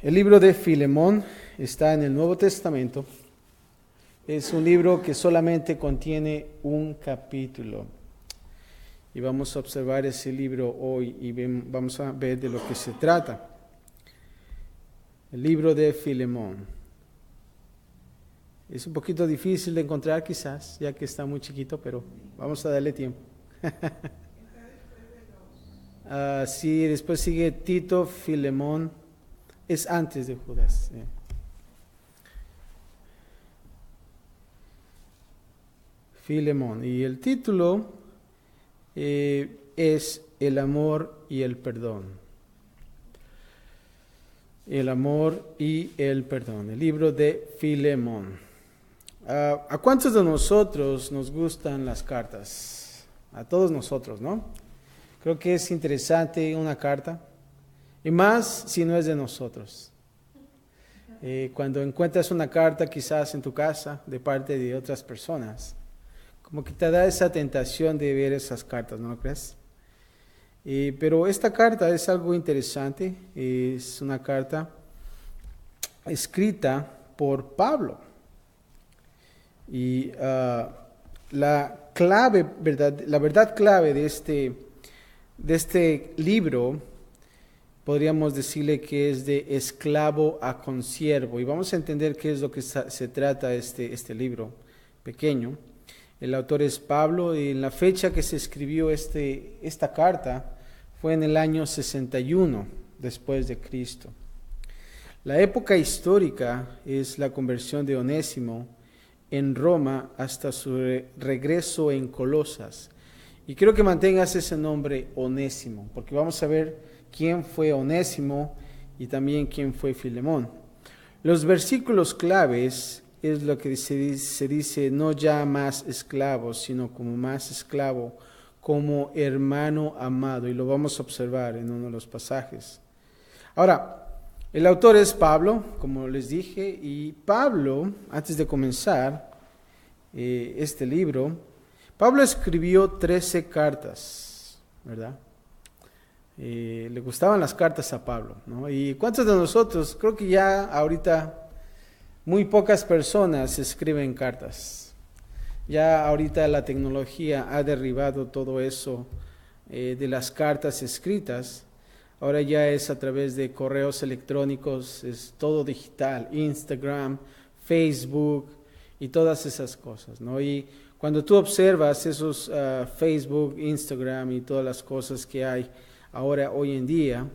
El libro de Filemón está en el Nuevo Testamento. Es un libro que solamente contiene un capítulo. Y vamos a observar ese libro hoy y vamos a ver de lo que se trata. El libro de Filemón. Es un poquito difícil de encontrar quizás, ya que está muy chiquito, pero vamos a darle tiempo. Sí, después sigue Tito, Filemón. Es antes de Judas. Filemón. Y el título es El amor y el perdón. El amor y el perdón. El libro de Filemón. ¿A cuántos de nosotros nos gustan las cartas? A todos nosotros, ¿no? Creo que es interesante una carta. Y más si no es de nosotros. Cuando encuentras una carta quizás en tu casa de parte de otras personas, como que te da esa tentación de ver esas cartas, ¿no lo crees? Pero esta carta es algo interesante, es una carta escrita por Pablo. Y la verdad clave de este libro, podríamos decirle que es de esclavo a consiervo. Y vamos a entender qué es lo que se trata este libro pequeño. El autor es Pablo y en la fecha que se escribió esta carta fue en el año 61 después de Cristo. La época histórica es la conversión de Onésimo en Roma hasta su regreso en Colosas. Y quiero que mantengas ese nombre Onésimo, porque vamos a ver quién fue Onésimo y también quién fue Filemón. Los versículos claves es lo que se dice, no ya más esclavo, sino como más esclavo, como hermano amado, y lo vamos a observar en uno de los pasajes. Ahora, el autor es Pablo, como les dije, y Pablo, antes de comenzar este libro, Pablo escribió 13 cartas, ¿verdad? Le gustaban las cartas a Pablo, ¿no? ¿Y cuántos de nosotros? Creo que ya ahorita muy pocas personas escriben cartas. Ya ahorita la tecnología ha derribado todo eso de las cartas escritas. Ahora ya es a través de correos electrónicos, es todo digital, Instagram, Facebook y todas esas cosas, ¿no? Y cuando tú observas esos Facebook, Instagram y todas las cosas que hay ahora, hoy en día,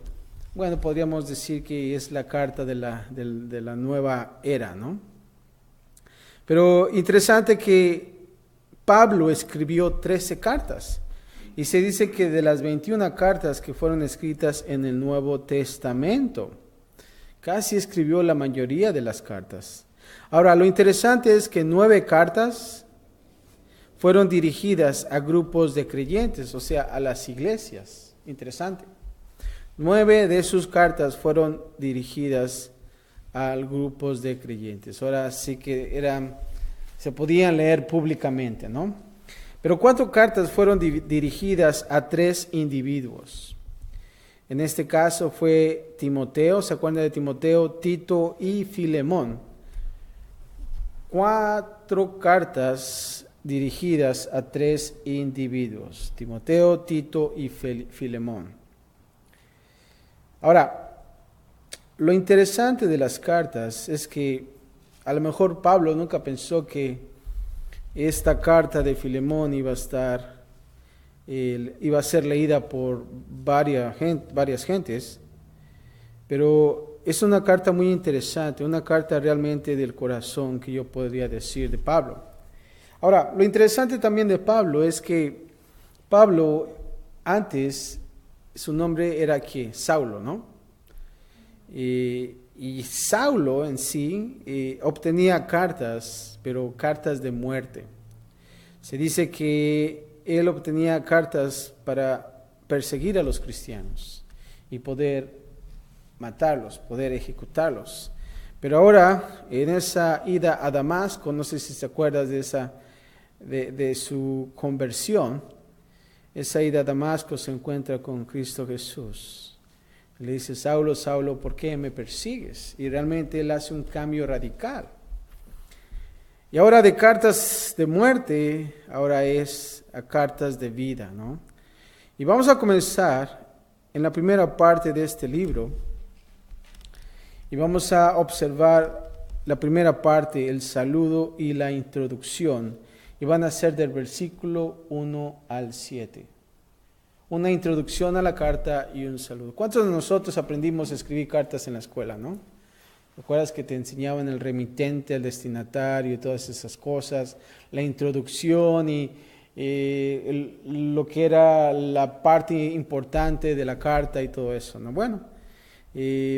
bueno, podríamos decir que es la carta de la nueva era, ¿no? Pero interesante que Pablo escribió 13 cartas. Y se dice que de las 21 cartas que fueron escritas en el Nuevo Testamento, casi escribió la mayoría de las cartas. Ahora, lo interesante es que 9 cartas fueron dirigidas a grupos de creyentes, o sea, a las iglesias. Interesante. 9 de sus cartas fueron dirigidas a grupos de creyentes. Ahora sí que se podían leer públicamente, ¿no? Pero 4 cartas fueron dirigidas a 3 individuos. En este caso fue Timoteo, ¿se acuerdan de Timoteo, Tito y Filemón? 4 cartas dirigidas a 3 individuos, Timoteo, Tito y Filemón. Ahora, lo interesante de las cartas es que a lo mejor Pablo nunca pensó que esta carta de Filemón iba a ser leída por varias gentes, pero es una carta muy interesante, una carta realmente del corazón que yo podría decir de Pablo. Ahora, lo interesante también de Pablo es que Pablo antes, su nombre era ¿qué? Saulo, ¿no? Y Saulo en sí obtenía cartas, pero cartas de muerte. Se dice que él obtenía cartas para perseguir a los cristianos y poder matarlos, poder ejecutarlos. Pero ahora, en esa ida a Damasco, no sé si te acuerdas de su conversión, esa ida a Damasco se encuentra con Cristo Jesús. Le dice, Saulo, Saulo, ¿por qué me persigues? Y realmente él hace un cambio radical. Y ahora de cartas de muerte, ahora es a cartas de vida, ¿no? Y vamos a comenzar en la primera parte de este libro. Y vamos a observar la primera parte, el saludo y la introducción. Y van a ser del versículo 1 al 7. Una introducción a la carta y un saludo. ¿Cuántos de nosotros aprendimos a escribir cartas en la escuela, no? ¿Recuerdas que te enseñaban el remitente, el destinatario y todas esas cosas? La introducción y lo que era la parte importante de la carta y todo eso, ¿no? Bueno,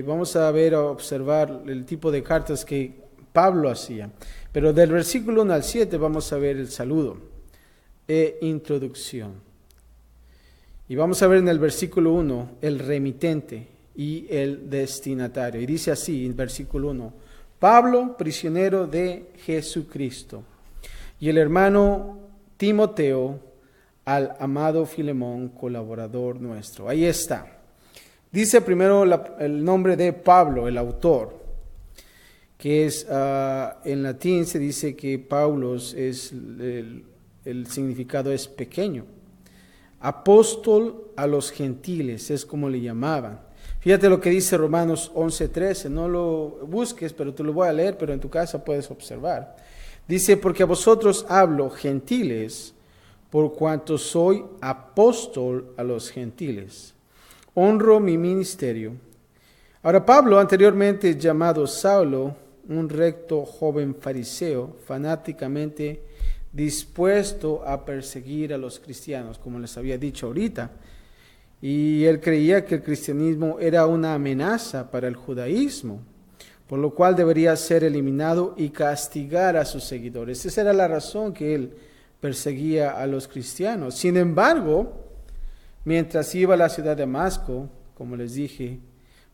vamos a observar el tipo de cartas que Pablo hacía. Pero del versículo 1 al 7 vamos a ver el saludo e introducción. Y vamos a ver en el versículo 1 el remitente y el destinatario. Y dice así en versículo 1, Pablo, prisionero de Jesucristo, y el hermano Timoteo, al amado Filemón, colaborador nuestro. Ahí está. Dice primero el nombre de Pablo, el autor, que es en latín se dice que Paulos es el significado es pequeño. Apóstol a los gentiles, es como le llamaban. Fíjate lo que dice Romanos 11:13, no lo busques, pero te lo voy a leer, pero en tu casa puedes observar. Dice, porque a vosotros hablo, gentiles, por cuanto soy apóstol a los gentiles. Honro mi ministerio. Ahora Pablo, anteriormente llamado Saulo, un recto joven fariseo, fanáticamente dispuesto a perseguir a los cristianos, como les había dicho ahorita. Y él creía que el cristianismo era una amenaza para el judaísmo, por lo cual debería ser eliminado y castigar a sus seguidores. Esa era la razón que él perseguía a los cristianos. Sin embargo, mientras iba a la ciudad de Damasco, como les dije,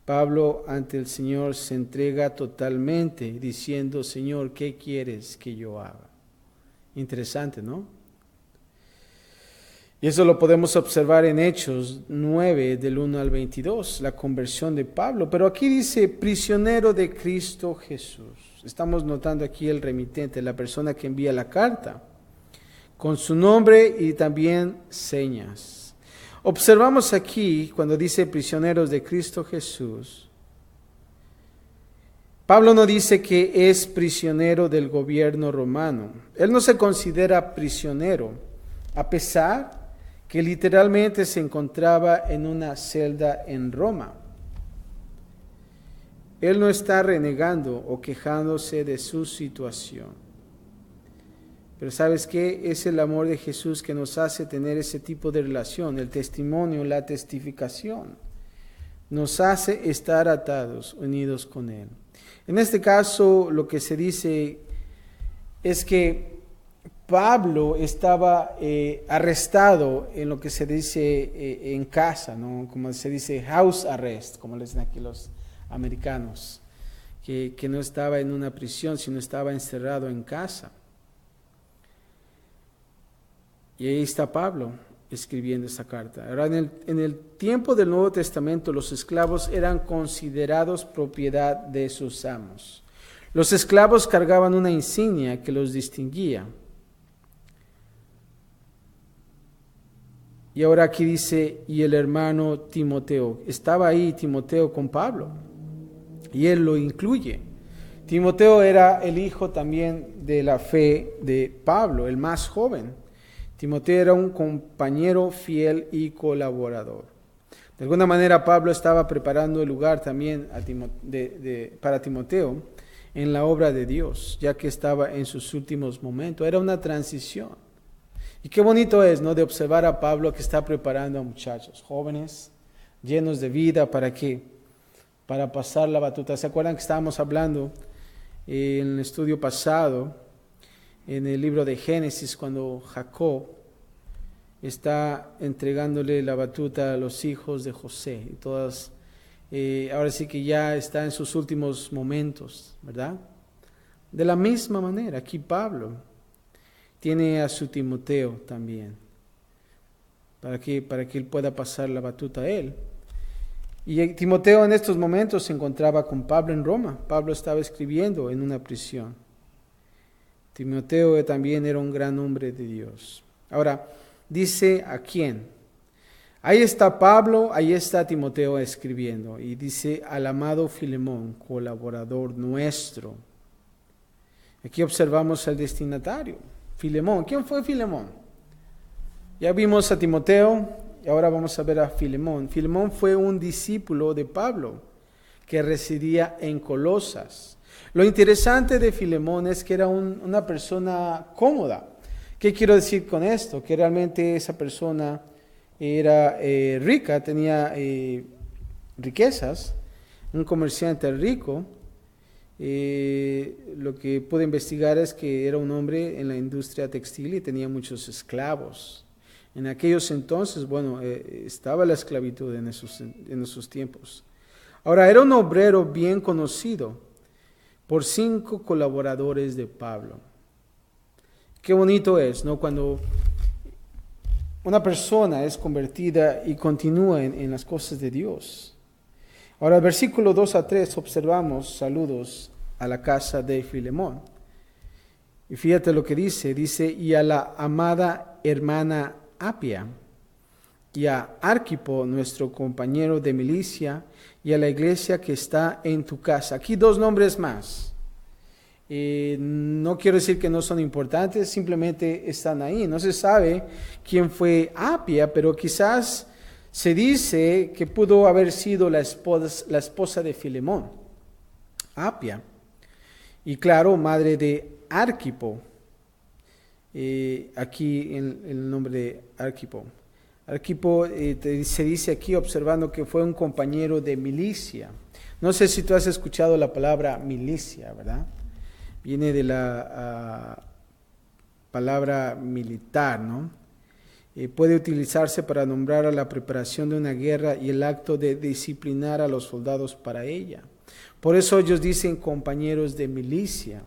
Pablo ante el Señor se entrega totalmente, diciendo, Señor, ¿qué quieres que yo haga? Interesante, ¿no? Y eso lo podemos observar en Hechos 9, del 1 al 22, la conversión de Pablo. Pero aquí dice, prisionero de Cristo Jesús. Estamos notando aquí el remitente, la persona que envía la carta, con su nombre y también señas. Observamos aquí, cuando dice prisioneros de Cristo Jesús, Pablo no dice que es prisionero del gobierno romano. Él no se considera prisionero, a pesar que literalmente se encontraba en una celda en Roma. Él no está renegando o quejándose de su situación. Pero ¿sabes qué? Es el amor de Jesús que nos hace tener ese tipo de relación, el testimonio, la testificación. Nos hace estar atados, unidos con Él. En este caso, lo que se dice es que Pablo estaba arrestado en lo que se dice en casa, ¿no? Como se dice house arrest, como le dicen aquí los americanos, que no estaba en una prisión, sino estaba encerrado en casa. Y ahí está Pablo escribiendo esta carta. Ahora, en el tiempo del Nuevo Testamento, los esclavos eran considerados propiedad de sus amos. Los esclavos cargaban una insignia que los distinguía. Y ahora aquí dice, y el hermano Timoteo. Estaba ahí Timoteo con Pablo, y él lo incluye. Timoteo era el hijo también de la fe de Pablo, el más joven. Timoteo era un compañero fiel y colaborador. De alguna manera Pablo estaba preparando el lugar también para Timoteo en la obra de Dios, ya que estaba en sus últimos momentos. Era una transición. Y qué bonito es, ¿no?, de observar a Pablo que está preparando a muchachos jóvenes, llenos de vida, ¿para qué? Para pasar la batuta. ¿Se acuerdan que estábamos hablando en el estudio pasado, en el libro de Génesis, cuando Jacob está entregándole la batuta a los hijos de José? Y todas, ahora sí que ya está en sus últimos momentos, ¿verdad? De la misma manera, aquí Pablo tiene a su Timoteo también, para que él pueda pasar la batuta a él. Y Timoteo en estos momentos se encontraba con Pablo en Roma. Pablo estaba escribiendo en una prisión. Timoteo también era un gran hombre de Dios. Ahora, dice a quién. Ahí está Pablo, ahí está Timoteo escribiendo. Y dice al amado Filemón, colaborador nuestro. Aquí observamos al destinatario, Filemón. ¿Quién fue Filemón? Ya vimos a Timoteo y ahora vamos a ver a Filemón. Filemón fue un discípulo de Pablo que residía en Colosas. Lo interesante de Filemón es que era una persona cómoda. ¿Qué quiero decir con esto? Que realmente esa persona era rica, tenía riquezas, un comerciante rico. Lo que pude investigar es que era un hombre en la industria textil y tenía muchos esclavos. En aquellos entonces, estaba la esclavitud en esos tiempos. Ahora, era un obrero bien conocido por 5 colaboradores de Pablo. Qué bonito es, ¿no? Cuando una persona es convertida y continúa en las cosas de Dios. Ahora, versículo 2 a 3, observamos saludos a la casa de Filemón. Y fíjate lo que dice, y a la amada hermana Apia, y a Arquipo, nuestro compañero de milicia, y a la iglesia que está en tu casa. Aquí 2 nombres más. No quiero decir que no son importantes, simplemente están ahí. No se sabe quién fue Apia, pero quizás se dice que pudo haber sido la esposa de Filemón, Apia. Y claro, madre de Arquipo. Aquí en el nombre de Arquipo. Arquipo se dice aquí observando que fue un compañero de milicia. No sé si tú has escuchado la palabra milicia, ¿verdad? Viene de la palabra militar, ¿no? Puede utilizarse para nombrar a la preparación de una guerra y el acto de disciplinar a los soldados para ella. Por eso ellos dicen compañeros de milicia.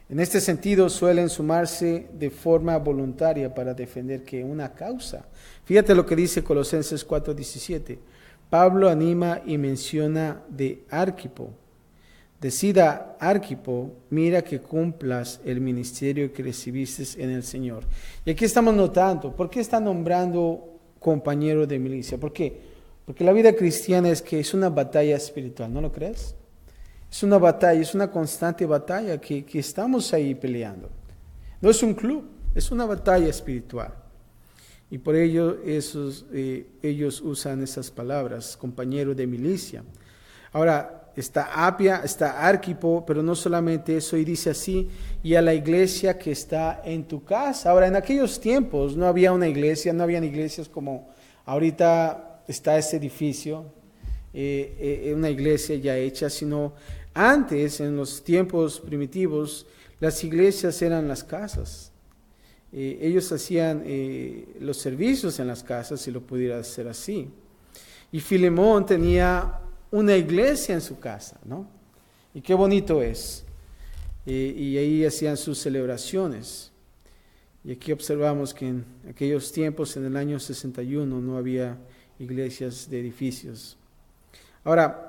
En este sentido suelen sumarse de forma voluntaria para defender una causa. Fíjate lo que dice Colosenses 4:17. Pablo anima y menciona de Arquipo. Decida Arquipo, mira que cumplas el ministerio que recibiste en el Señor. Y aquí estamos notando, ¿por qué está nombrando compañero de milicia? ¿Por qué? Porque la vida cristiana es una batalla espiritual, ¿no lo crees? Es una batalla, es una constante batalla que estamos ahí peleando. No es un club, es una batalla espiritual. Y por ello ellos usan esas palabras, compañero de milicia. Ahora, está Apia, está Arquipo, pero no solamente eso, y dice así, y a la iglesia que está en tu casa. Ahora, en aquellos tiempos no había una iglesia, no habían iglesias como ahorita está ese edificio, una iglesia ya hecha, sino antes, en los tiempos primitivos, las iglesias eran las casas. Ellos hacían los servicios en las casas, si lo pudiera hacer así. Y Filemón tenía una iglesia en su casa, ¿no? Y qué bonito es. Y ahí hacían sus celebraciones. Y aquí observamos que en aquellos tiempos, en el año 61, no había iglesias de edificios. Ahora,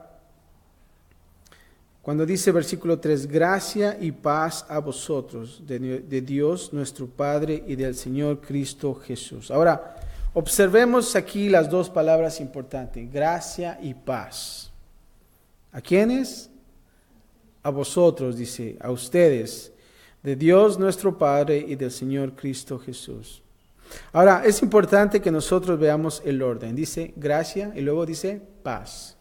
cuando dice versículo 3, gracia y paz a vosotros, de Dios nuestro Padre y del Señor Cristo Jesús. Ahora, observemos aquí las 2 palabras importantes, gracia y paz. ¿A quiénes? A vosotros, dice, a ustedes, de Dios nuestro Padre y del Señor Cristo Jesús. Ahora, es importante que nosotros veamos el orden. Dice gracia y luego dice paz.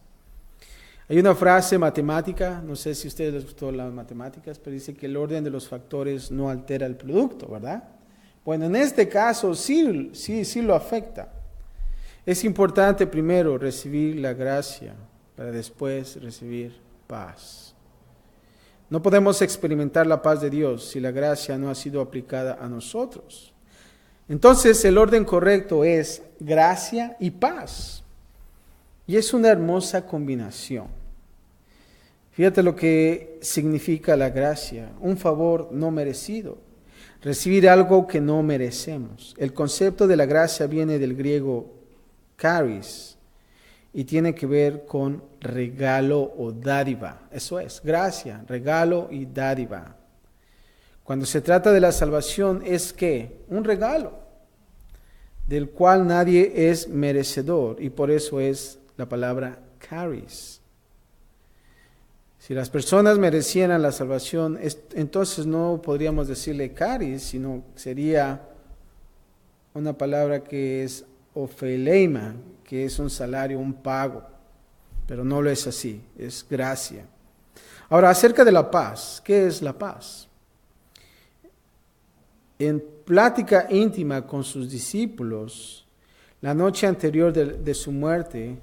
Hay una frase matemática, no sé si a ustedes les gustó las matemáticas, pero dice que el orden de los factores no altera el producto, ¿verdad? Bueno, en este caso sí lo afecta. Es importante primero recibir la gracia para después recibir paz. No podemos experimentar la paz de Dios si la gracia no ha sido aplicada a nosotros. Entonces el orden correcto es gracia y paz. Y es una hermosa combinación. Fíjate lo que significa la gracia, un favor no merecido, recibir algo que no merecemos. El concepto de la gracia viene del griego charis y tiene que ver con regalo o dádiva. Eso es, gracia, regalo y dádiva. Cuando se trata de la salvación es que un regalo del cual nadie es merecedor, y por eso es la palabra charis. Si las personas merecieran la salvación, entonces no podríamos decirle charis, sino sería una palabra que es opheleima, que es un salario, un pago, pero no lo es así, es gracia. Ahora, acerca de la paz, ¿qué es la paz? En plática íntima con sus discípulos, la noche anterior de su muerte,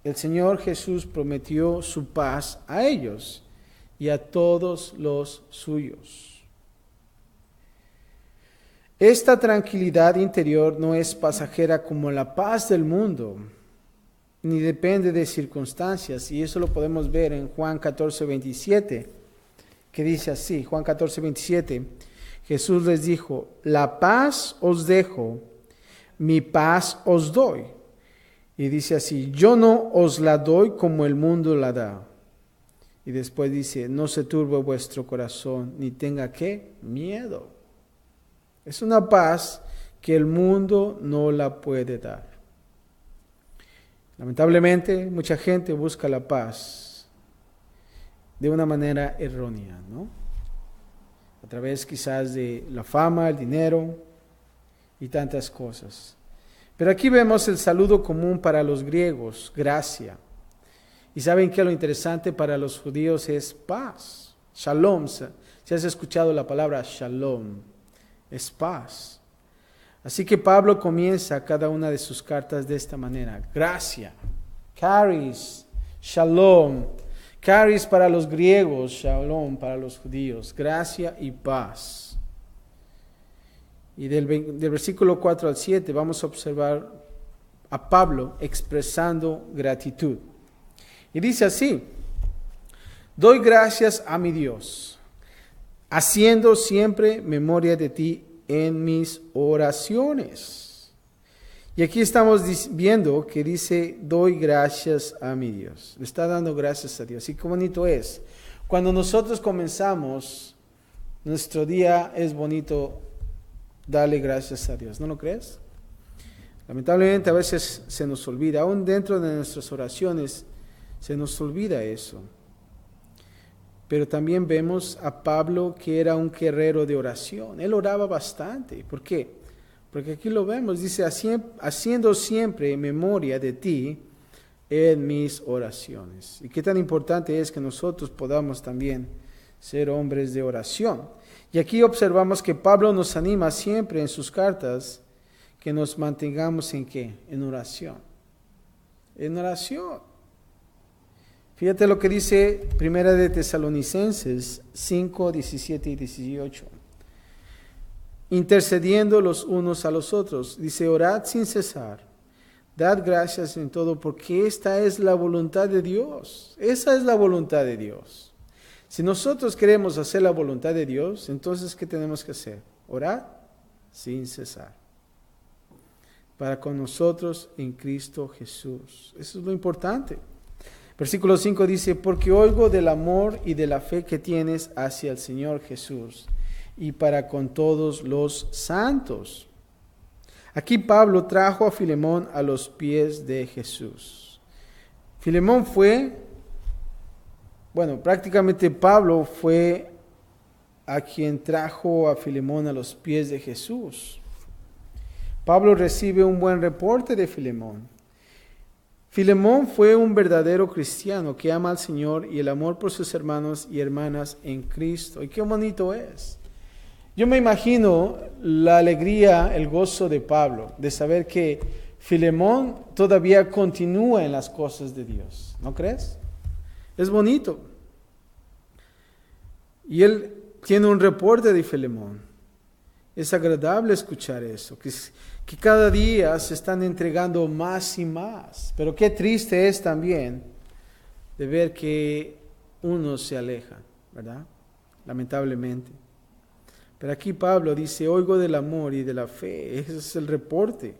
el Señor Jesús prometió su paz a ellos y a todos los suyos. Esta tranquilidad interior no es pasajera como la paz del mundo, ni depende de circunstancias, y eso lo podemos ver en Juan 14:27, que dice así, Juan 14:27, Jesús les dijo, la paz os dejo, mi paz os doy. Y dice así, yo no os la doy como el mundo la da. Y después dice, no se turbe vuestro corazón, ni tenga ¿qué? Miedo. Es una paz que el mundo no la puede dar. Lamentablemente, mucha gente busca la paz de una manera errónea, ¿no? A través quizás de la fama, el dinero y tantas cosas. Pero aquí vemos el saludo común para los griegos, gracia. Y saben que lo interesante para los judíos es paz, shalom. Si has escuchado la palabra shalom, es paz. Así que Pablo comienza cada una de sus cartas de esta manera, gracia, charis, shalom. Charis para los griegos, shalom para los judíos, gracia y paz. Y del versículo 4 al 7 vamos a observar a Pablo expresando gratitud. Y dice así, doy gracias a mi Dios, haciendo siempre memoria de ti en mis oraciones. Y aquí estamos viendo que dice, doy gracias a mi Dios. Le está dando gracias a Dios. Y qué bonito es. Cuando nosotros comenzamos nuestro día, es bonito darle gracias a Dios. ¿No lo crees? Lamentablemente a veces se nos olvida. Aún dentro de nuestras oraciones se nos olvida eso. Pero también vemos a Pablo que era un guerrero de oración. Él oraba bastante. ¿Por qué? Porque aquí lo vemos, dice, haciendo siempre memoria de ti en mis oraciones. Y qué tan importante es que nosotros podamos también ser hombres de oración. Y aquí observamos que Pablo nos anima siempre en sus cartas que nos mantengamos en ¿qué? En oración. En oración. Fíjate lo que dice Primera de Tesalonicenses 5, 17 y 18. Intercediendo los unos a los otros. Dice, orad sin cesar, dad gracias en todo, porque esta es la voluntad de Dios. Esa es la voluntad de Dios. Si nosotros queremos hacer la voluntad de Dios, entonces ¿qué tenemos que hacer? Orar sin cesar. Para con nosotros en Cristo Jesús. Eso es lo importante. Versículo 5 dice, porque oigo del amor y de la fe que tienes hacia el Señor Jesús y para con todos los santos. Aquí Pablo trajo a Filemón a los pies de Jesús. Filemón prácticamente Pablo fue a quien trajo a Filemón a los pies de Jesús. Pablo recibe un buen reporte de Filemón. Filemón fue un verdadero cristiano que ama al Señor y el amor por sus hermanos y hermanas en Cristo. Y qué bonito es. Yo me imagino la alegría, el gozo de Pablo, de saber que Filemón todavía continúa en las cosas de Dios. ¿No crees? Es bonito. Y él tiene un reporte de Filemón. Es agradable escuchar eso, que cada día se están entregando más y más. Pero qué triste es también de ver que unos se alejan, ¿verdad? Lamentablemente. Pero aquí Pablo dice, oigo del amor y de la fe. Ese es el reporte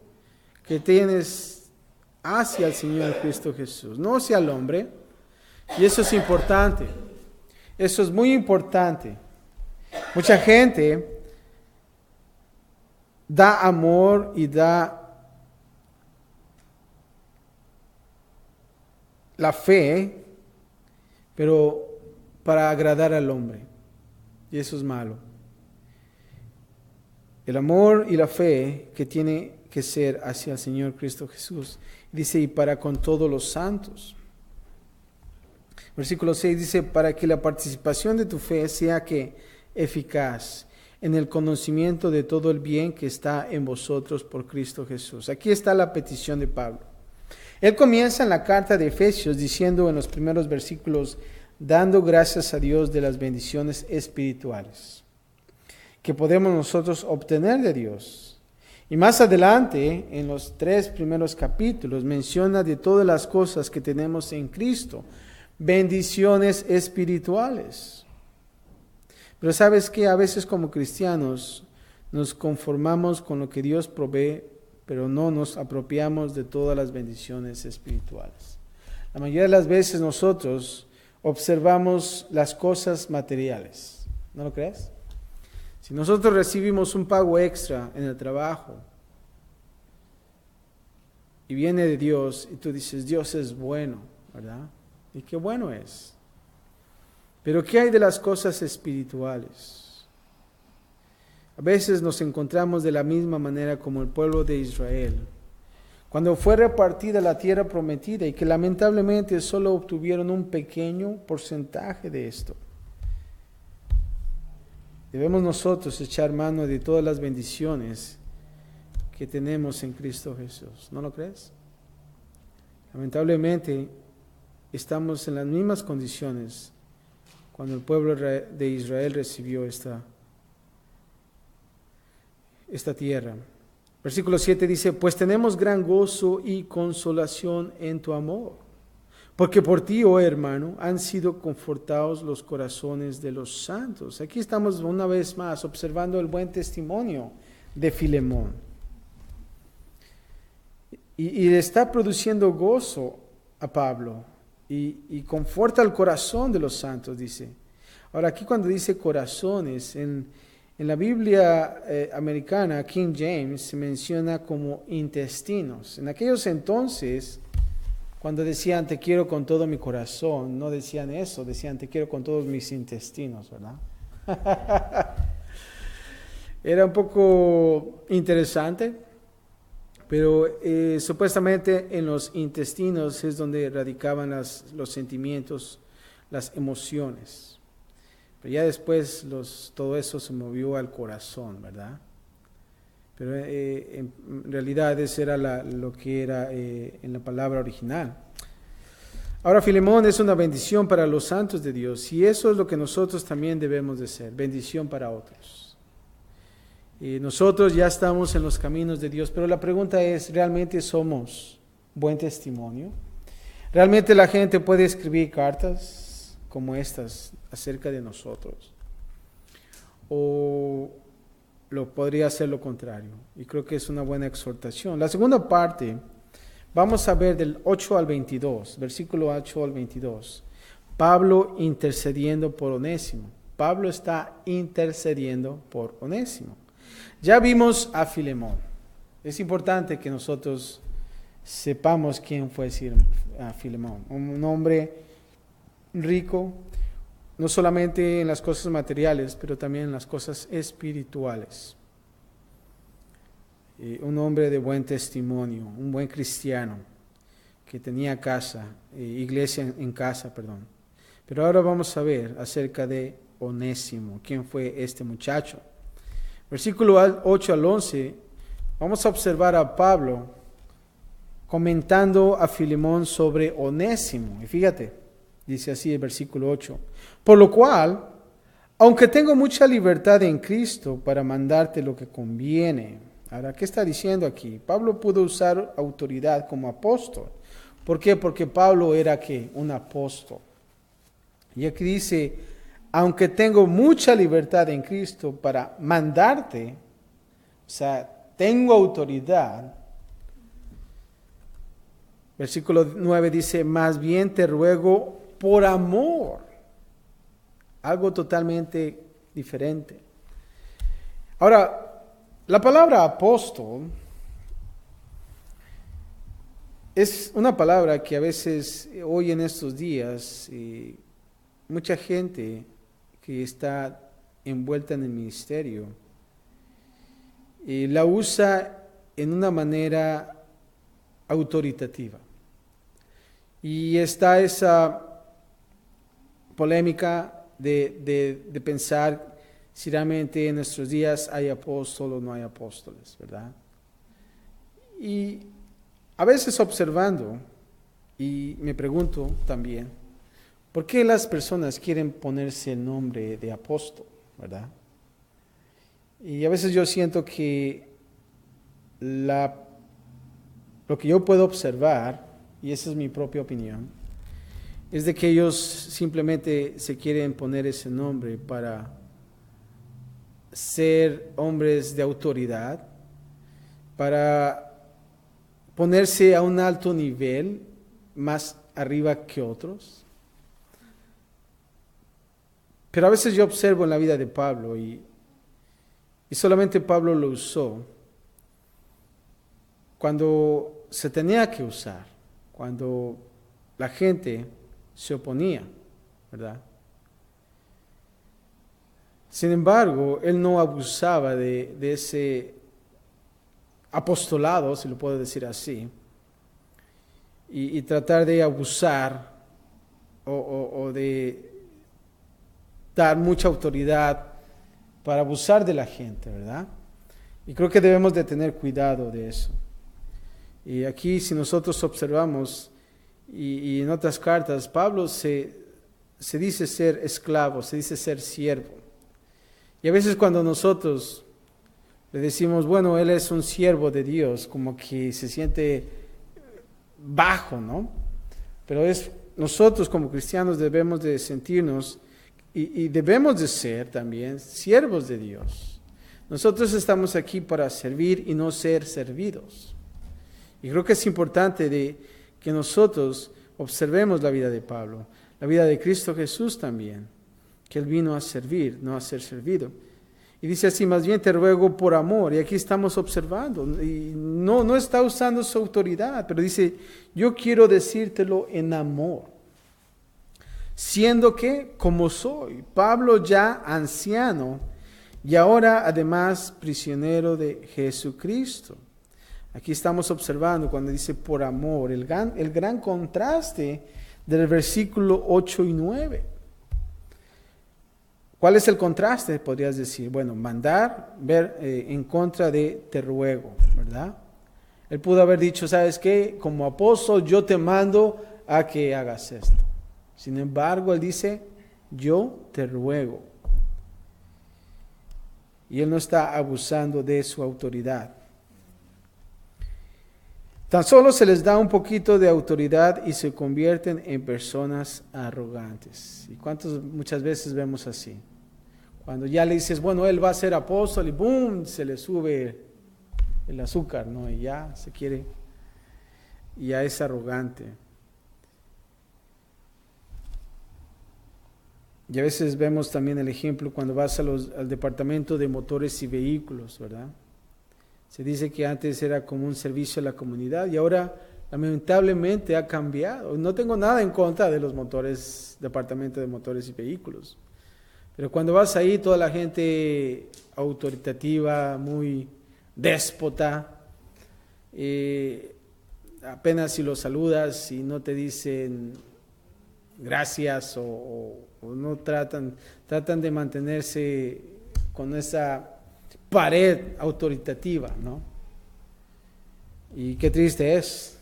que tienes hacia el Señor Cristo Jesús, no hacia el hombre. Y eso es importante. Eso es muy importante. Mucha gente da amor y da la fe, pero para agradar al hombre. Y eso es malo. El amor y la fe que tiene que ser hacia el Señor Cristo Jesús. Dice, y para con todos los santos. Versículo 6 dice, para que la participación de tu fe sea que eficaz en el conocimiento de todo el bien que está en vosotros por Cristo Jesús. Aquí está la petición de Pablo. Él comienza en la carta de Efesios diciendo en los primeros versículos, dando gracias a Dios de las bendiciones espirituales que podemos nosotros obtener de Dios. Y más adelante, en los 3 primeros capítulos, menciona de todas las cosas que tenemos en Cristo, bendiciones espirituales. Pero sabes que a veces como cristianos nos conformamos con lo que Dios provee, pero no nos apropiamos de todas las bendiciones espirituales. La mayoría de las veces nosotros observamos las cosas materiales. ¿No lo crees? Si nosotros recibimos un pago extra en el trabajo y viene de Dios y tú dices, Dios es bueno, ¿verdad? Y qué bueno es. Pero ¿qué hay de las cosas espirituales? A veces nos encontramos de la misma manera como el pueblo de Israel, cuando fue repartida la tierra prometida y que lamentablemente solo obtuvieron un pequeño porcentaje de esto. Debemos nosotros echar mano de todas las bendiciones que tenemos en Cristo Jesús. ¿No lo crees? Lamentablemente estamos en las mismas condiciones cuando el pueblo de Israel recibió esta tierra. Versículo 7 dice, pues tenemos gran gozo y consolación en tu amor, porque por ti, oh hermano, han sido confortados los corazones de los santos. Aquí estamos una vez más observando el buen testimonio de Filemón. Y le está produciendo gozo a Pablo y conforta el corazón de los santos, dice. Ahora aquí cuando dice corazones, en la Biblia americana, King James, se menciona como intestinos. En aquellos entonces, cuando decían te quiero con todo mi corazón, no decían eso, decían te quiero con todos mis intestinos, ¿verdad? Era un poco interesante, pero supuestamente en los intestinos es donde radicaban los sentimientos, las emociones. Pero ya después todo eso se movió al corazón, ¿verdad? Pero en realidad eso era lo que era en la palabra original. Ahora Filemón es una bendición para los santos de Dios y eso es lo que nosotros también debemos de ser, bendición para otros. Y nosotros ya estamos en los caminos de Dios, pero la pregunta es, ¿realmente somos buen testimonio? ¿Realmente la gente puede escribir cartas como estas acerca de nosotros? ¿O lo podría hacer lo contrario? Y creo que es una buena exhortación. La segunda parte, vamos a ver del 8 al 22, versículo 8 al 22. Pablo intercediendo por Onésimo. Pablo está intercediendo por Onésimo. Ya vimos a Filemón. Es importante que nosotros sepamos quién fue Filemón. Un hombre rico, no solamente en las cosas materiales, pero también en las cosas espirituales. Un hombre de buen testimonio, un buen cristiano, que tenía casa, iglesia en casa, perdón. Pero ahora vamos a ver acerca de Onésimo, quién fue este muchacho. Versículo 8 al 11, vamos a observar a Pablo comentando a Filemón sobre Onésimo. Y fíjate, dice así el versículo 8, por lo cual, aunque tengo mucha libertad en Cristo para mandarte lo que conviene. Ahora, ¿qué está diciendo aquí? Pablo pudo usar autoridad como apóstol. ¿Por qué? Porque Pablo era ¿qué? Un apóstol. Y aquí dice, aunque tengo mucha libertad en Cristo para mandarte, o sea, tengo autoridad Versículo 9 dice, más bien te ruego por amor. Algo totalmente diferente. Ahora, la palabra apóstol es una palabra que a veces hoy en estos días mucha gente que está envuelta en el ministerio la usa en una manera autoritativa. Y está esa polémica de pensar si realmente en nuestros días hay apóstoles o no hay apóstoles, ¿verdad? Y a veces observando, y me pregunto también, ¿por qué las personas quieren ponerse el nombre de apóstol, verdad? Y a veces yo siento que lo que yo puedo observar, y esa es mi propia opinión, es de que ellos simplemente se quieren poner ese nombre para ser hombres de autoridad, para ponerse a un alto nivel, más arriba que otros. Pero a veces yo observo en la vida de Pablo y solamente Pablo lo usó cuando se tenía que usar, cuando la gente se oponía, ¿verdad? Sin embargo, él no abusaba de ese apostolado, si lo puedo decir así, y tratar de abusar o de dar mucha autoridad para abusar de la gente, ¿verdad? Y creo que debemos de tener cuidado de eso. Y aquí, si nosotros observamos, y en otras cartas, Pablo se dice ser esclavo, se dice ser siervo. Y a veces cuando nosotros le decimos, bueno, él es un siervo de Dios, como que se siente bajo, ¿no? Pero nosotros como cristianos debemos de sentirnos y debemos de ser también siervos de Dios. Nosotros estamos aquí para servir y no ser servidos. Y creo que es importante que nosotros observemos la vida de Pablo, la vida de Cristo Jesús también, que Él vino a servir, no a ser servido. Y dice así, más bien te ruego por amor, y aquí estamos observando, y no está usando su autoridad, pero dice, yo quiero decírtelo en amor, siendo que, como soy, Pablo ya anciano, y ahora además prisionero de Jesucristo. Aquí estamos observando cuando dice por amor, el gran contraste del versículo 8 y 9. ¿Cuál es el contraste? Podrías decir, bueno, ver en contra de te ruego, ¿verdad? Él pudo haber dicho, ¿sabes qué? Como apóstol yo te mando a que hagas esto. Sin embargo, él dice, yo te ruego. Y él no está abusando de su autoridad. Tan solo se les da un poquito de autoridad y se convierten en personas arrogantes. ¿Y cuántos muchas veces vemos así? Cuando ya le dices, bueno, él va a ser apóstol y ¡boom! Se le sube el azúcar, ¿no? Y ya se quiere, y ya es arrogante. Y a veces vemos también el ejemplo cuando vas al departamento de motores y vehículos, ¿verdad? Se dice que antes era como un servicio a la comunidad y ahora lamentablemente ha cambiado. No tengo nada en contra de los departamento de motores y vehículos. Pero cuando vas ahí, toda la gente autoritativa, muy déspota, apenas si los saludas y no te dicen gracias o no tratan de mantenerse con esa pared autoritativa, ¿no? Y qué triste es.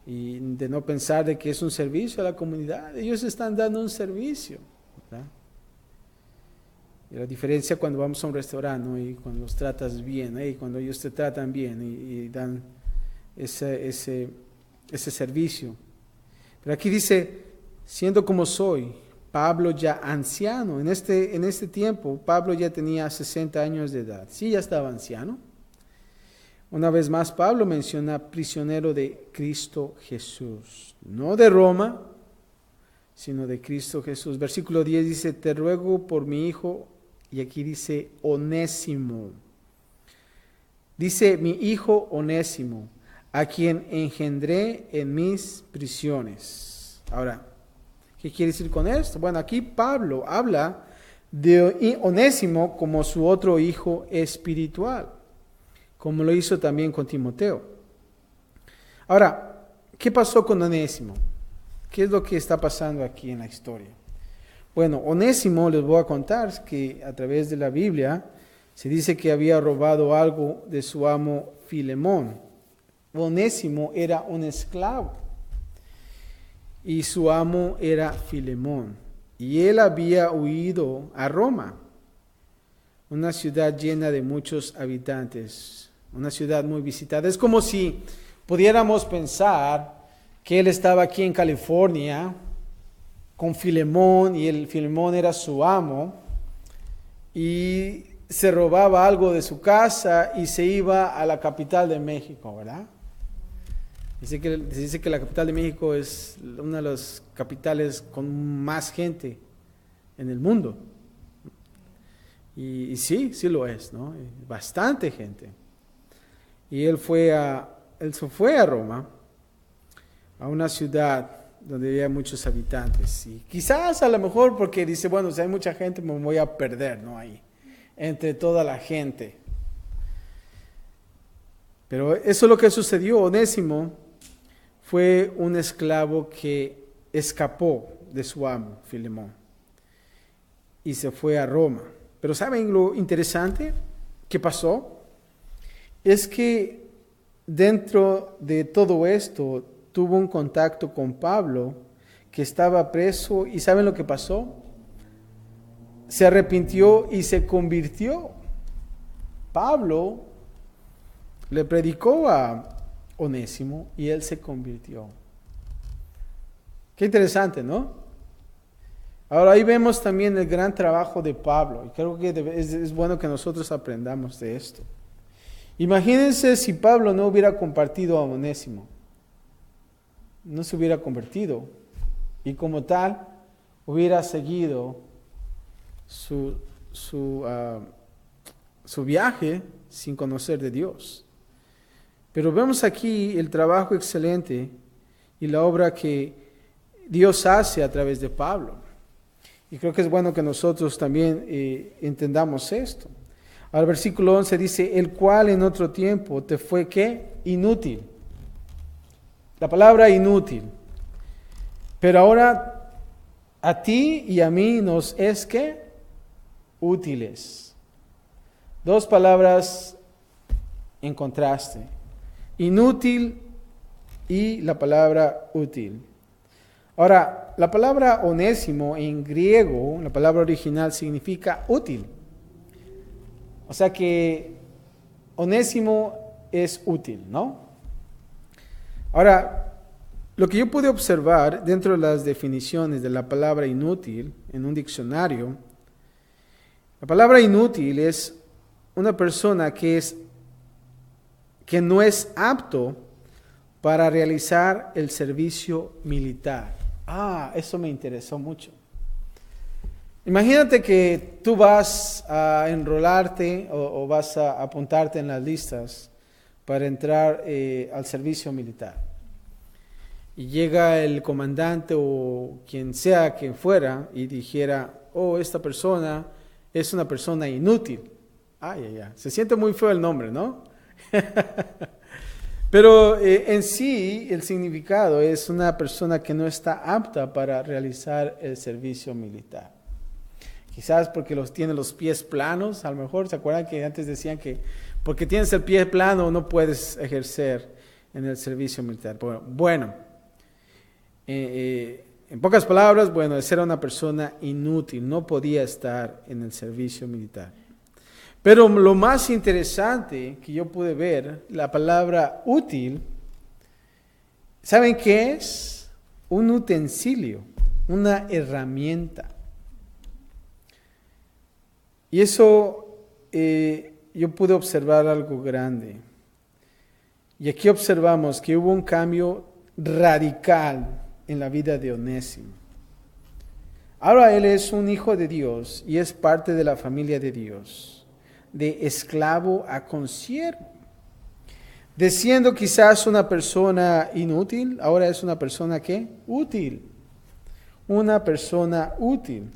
Y de no pensar de que es un servicio a la comunidad. Ellos están dando un servicio, ¿verdad? Y la diferencia cuando vamos a un restaurante, ¿no? Y cuando los tratas bien, y cuando ellos te tratan bien y dan ese servicio. Pero aquí dice, siendo como soy, Pablo ya anciano, en este tiempo Pablo ya tenía 60 años de edad, sí ya estaba anciano, Una vez más, Pablo menciona prisionero de Cristo Jesús, no de Roma, sino de Cristo Jesús. Versículo 10 dice, te ruego por mi hijo, y aquí dice Onésimo. Dice, mi hijo Onésimo, a quien engendré en mis prisiones. Ahora, ¿qué quiere decir con esto? Bueno, aquí Pablo habla de Onésimo como su otro hijo espiritual, como lo hizo también con Timoteo. Ahora, ¿qué pasó con Onésimo? ¿Qué es lo que está pasando aquí en la historia? Bueno, Onésimo, les voy a contar que a través de la Biblia se dice que había robado algo de su amo Filemón. Onésimo era un esclavo y su amo era Filemón. Y él había huido a Roma, una ciudad llena de muchos habitantes, una ciudad muy visitada. Es como si pudiéramos pensar que él estaba aquí en California con Filemón y el Filemón era su amo y se robaba algo de su casa y se iba a la capital de México, ¿verdad? Se dice que la capital de México es una de las capitales con más gente en el mundo. Y sí lo es, ¿no? Bastante gente. Y él se fue a Roma, a una ciudad donde había muchos habitantes. Y quizás a lo mejor porque dice, bueno, si hay mucha gente me voy a perder, ¿no? Ahí, entre toda la gente. Pero eso es lo que sucedió. Onésimo fue un esclavo que escapó de su amo, Filemón, y se fue a Roma. Pero ¿saben lo interesante que pasó? Es que dentro de todo esto tuvo un contacto con Pablo, que estaba preso, y ¿saben lo que pasó? Se arrepintió y se convirtió. Pablo le predicó a Onésimo y él se convirtió. Qué interesante, ¿no? Ahora ahí vemos también el gran trabajo de Pablo y creo que es bueno que nosotros aprendamos de esto. Imagínense si Pablo no hubiera compartido a Onésimo, no se hubiera convertido y como tal hubiera seguido su viaje sin conocer de Dios. Pero vemos aquí el trabajo excelente y la obra que Dios hace a través de Pablo. Y creo que es bueno que nosotros también entendamos esto. Al versículo 11 dice, el cual en otro tiempo te fue, ¿qué? Inútil. La palabra inútil. Pero ahora a ti y a mí nos es, ¿qué? Útiles. Dos palabras en contraste. Inútil y la palabra útil. Ahora, la palabra onésimo en griego, la palabra original significa útil. O sea que onésimo es útil, ¿no? Ahora, lo que yo pude observar dentro de las definiciones de la palabra inútil en un diccionario, la palabra inútil es una persona que no es apto para realizar el servicio militar. Eso me interesó mucho. Imagínate que tú vas a enrolarte o vas a apuntarte en las listas para entrar al servicio militar. Y llega el comandante o quien sea que fuera y dijera, esta persona es una persona inútil. Se siente muy feo el nombre, ¿no? Pero en sí el significado es una persona que no está apta para realizar el servicio militar. Quizás porque tiene los pies planos, a lo mejor se acuerdan que antes decían que porque tienes el pie plano no puedes ejercer en el servicio militar. Bueno, en pocas palabras, era una persona inútil, no podía estar en el servicio militar. Pero lo más interesante que yo pude ver, la palabra útil, ¿saben qué es? Un utensilio, una herramienta. Y eso yo pude observar algo grande. Y aquí observamos que hubo un cambio radical en la vida de Onésimo. Ahora él es un hijo de Dios y es parte de la familia de Dios, de esclavo a consiervo. De siendo quizás una persona inútil, ahora es una persona ¿qué? Útil. Una persona útil.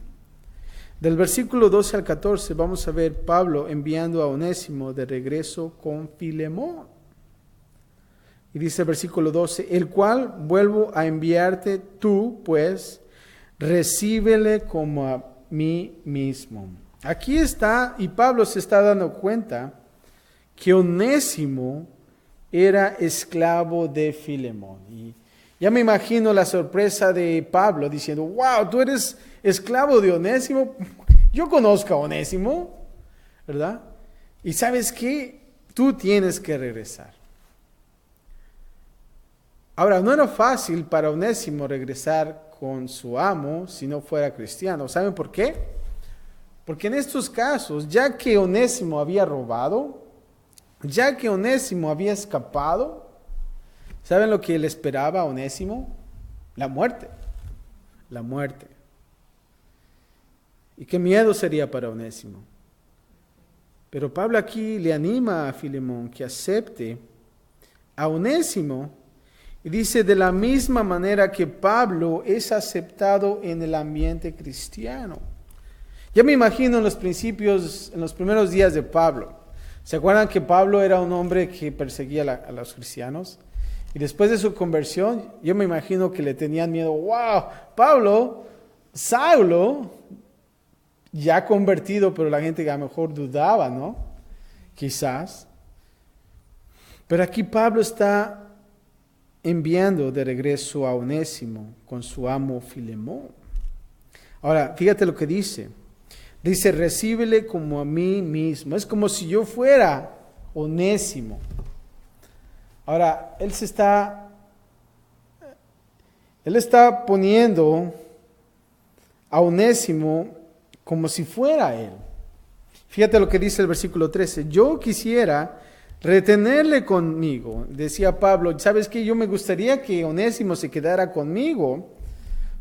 Del versículo 12 al 14 vamos a ver Pablo enviando a Onésimo de regreso con Filemón. Y dice el versículo 12, el cual vuelvo a enviarte tú, pues, recíbele como a mí mismo. Aquí está, y Pablo se está dando cuenta que Onésimo era esclavo de Filemón. Y ya me imagino la sorpresa de Pablo diciendo, wow, tú eres esclavo de Onésimo. Yo conozco a Onésimo, ¿verdad? Y ¿sabes qué? Tú tienes que regresar. Ahora, no era fácil para Onésimo regresar con su amo si no fuera cristiano. ¿Saben por qué? Porque en estos casos, ya que Onésimo había robado, ya que Onésimo había escapado, ¿saben lo que le esperaba a Onésimo? La muerte. La muerte. ¿Y qué miedo sería para Onésimo? Pero Pablo aquí le anima a Filemón que acepte a Onésimo. Y dice, de la misma manera que Pablo es aceptado en el ambiente cristiano. Ya me imagino en los primeros días de Pablo. ¿Se acuerdan que Pablo era un hombre que perseguía a los cristianos? Y después de su conversión, yo me imagino que le tenían miedo. ¡Wow! Pablo, Saulo, ya convertido, pero la gente a lo mejor dudaba, ¿no? Quizás. Pero aquí Pablo está enviando de regreso a Onésimo con su amo Filemón. Ahora, fíjate lo que dice. Dice, recíbele como a mí mismo. Es como si yo fuera Onésimo. Ahora, él está poniendo a Onésimo como si fuera él. Fíjate lo que dice el versículo 13. Yo quisiera retenerle conmigo, decía Pablo. ¿Sabes qué? Yo me gustaría que Onésimo se quedara conmigo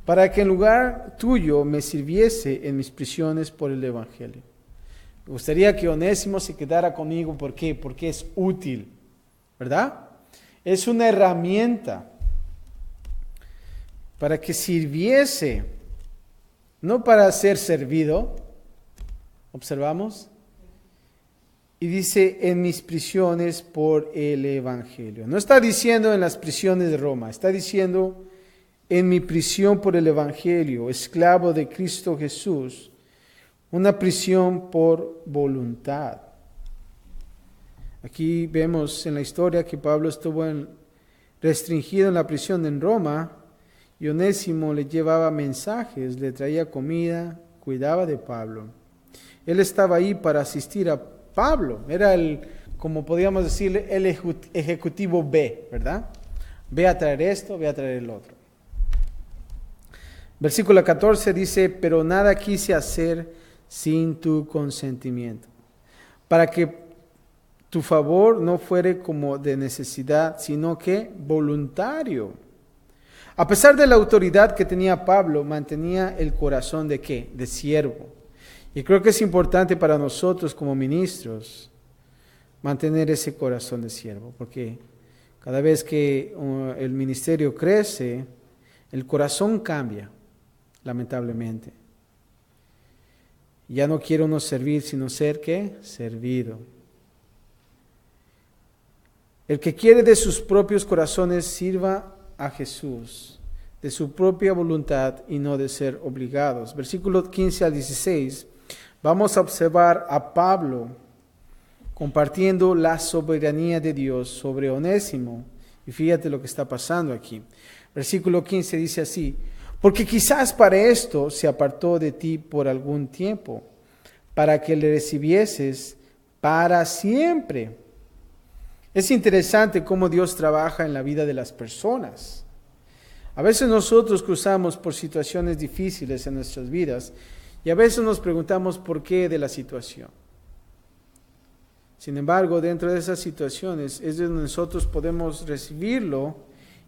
para que en lugar tuyo me sirviese en mis prisiones por el Evangelio. Me gustaría que Onésimo se quedara conmigo. ¿Por qué? Porque es útil, ¿verdad? Es una herramienta para que sirviese, no para ser servido. ¿Observamos? Y dice, en mis prisiones por el Evangelio. No está diciendo en las prisiones de Roma, está diciendo en mi prisión por el Evangelio, esclavo de Cristo Jesús, una prisión por voluntad. Aquí vemos en la historia que Pablo estuvo restringido en la prisión en Roma, y Onésimo le llevaba mensajes, le traía comida, cuidaba de Pablo. Él estaba ahí para asistir a Pablo, era como podríamos decirle, el ejecutivo B, ¿verdad? Ve a traer esto, ve a traer el otro. Versículo 14 dice, pero nada quise hacer sin tu consentimiento, para que tu favor no fuere como de necesidad, sino que voluntario. A pesar de la autoridad que tenía Pablo, mantenía el corazón ¿de qué? De siervo. Y creo que es importante para nosotros como ministros mantener ese corazón de siervo, porque cada vez que el ministerio crece, el corazón cambia, lamentablemente. Ya no quiere uno servir, sino ser ¿qué? Servido. El que quiere de sus propios corazones sirva a Jesús, de su propia voluntad y no de ser obligados. Versículo 15 al 16. Vamos a observar a Pablo compartiendo la soberanía de Dios sobre Onésimo. Y fíjate lo que está pasando aquí. Versículo 15 dice así, porque quizás para esto se apartó de ti por algún tiempo, para que le recibieses para siempre. Es interesante cómo Dios trabaja en la vida de las personas. A veces nosotros cruzamos por situaciones difíciles en nuestras vidas y a veces nos preguntamos por qué de la situación. Sin embargo, dentro de esas situaciones es donde nosotros podemos recibirlo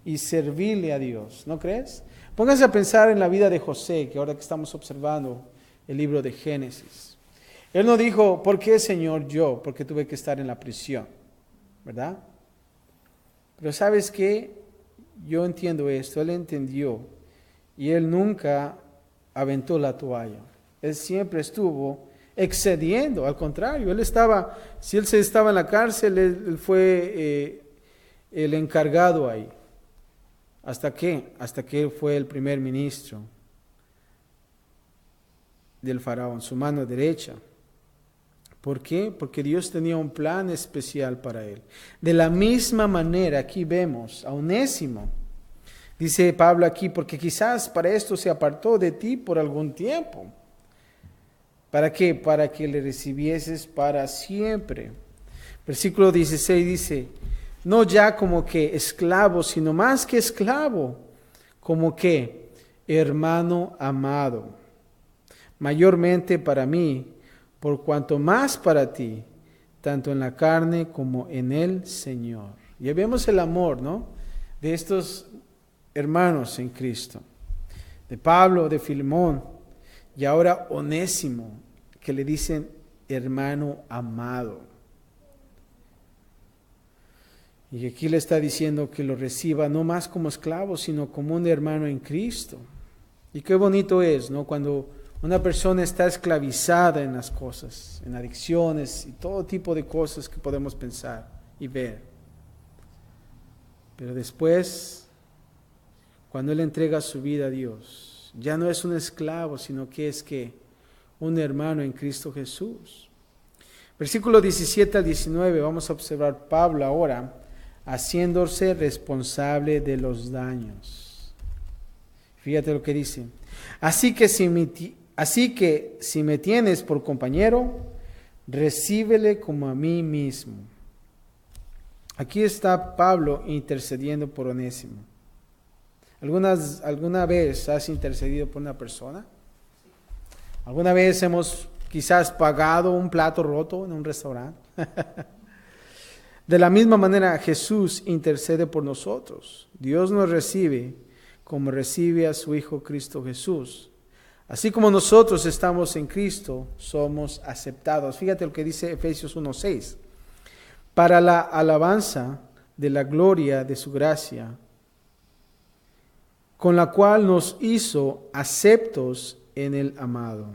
y servirle a Dios, ¿no crees? Pónganse a pensar en la vida de José, que ahora que estamos observando el libro de Génesis. Él no dijo, ¿por qué, Señor, yo? Porque tuve que estar en la prisión, ¿verdad? Pero ¿sabes qué? Yo entiendo esto, él entendió y él nunca aventó la toalla. Él siempre estuvo excediendo, al contrario, si él estaba en la cárcel, él fue el encargado ahí. ¿Hasta qué? Hasta que él fue el primer ministro del faraón, su mano derecha. ¿Por qué? Porque Dios tenía un plan especial para él. De la misma manera, aquí vemos a Onésimo. Dice Pablo aquí, porque quizás para esto se apartó de ti por algún tiempo. ¿Para qué? Para que le recibieses para siempre. Versículo 16 dice, no ya como que esclavo, sino más que esclavo, como que hermano amado. Mayormente para mí, por cuanto más para ti, tanto en la carne como en el Señor. Ya vemos el amor, ¿no? De estos hermanos en Cristo. De Pablo, de Filemón, y ahora Onésimo, que le dicen hermano amado. Y aquí le está diciendo que lo reciba no más como esclavo, sino como un hermano en Cristo. Y qué bonito es, ¿no? Cuando una persona está esclavizada en las cosas, en adicciones y todo tipo de cosas que podemos pensar y ver. Pero después, cuando él entrega su vida a Dios, ya no es un esclavo, sino que es un hermano en Cristo Jesús. Versículo 17 al 19, vamos a observar Pablo ahora haciéndose responsable de los daños. Fíjate lo que dice. Así que si me tienes por compañero, recíbele como a mí mismo. Aquí está Pablo intercediendo por Onésimo. ¿Alguna vez has intercedido por una persona? ¿Alguna vez hemos quizás pagado un plato roto en un restaurante? De la misma manera, Jesús intercede por nosotros. Dios nos recibe como recibe a su Hijo Cristo Jesús. Así como nosotros estamos en Cristo, somos aceptados. Fíjate lo que dice Efesios 1:6. Para la alabanza de la gloria de su gracia, con la cual nos hizo aceptos en el amado.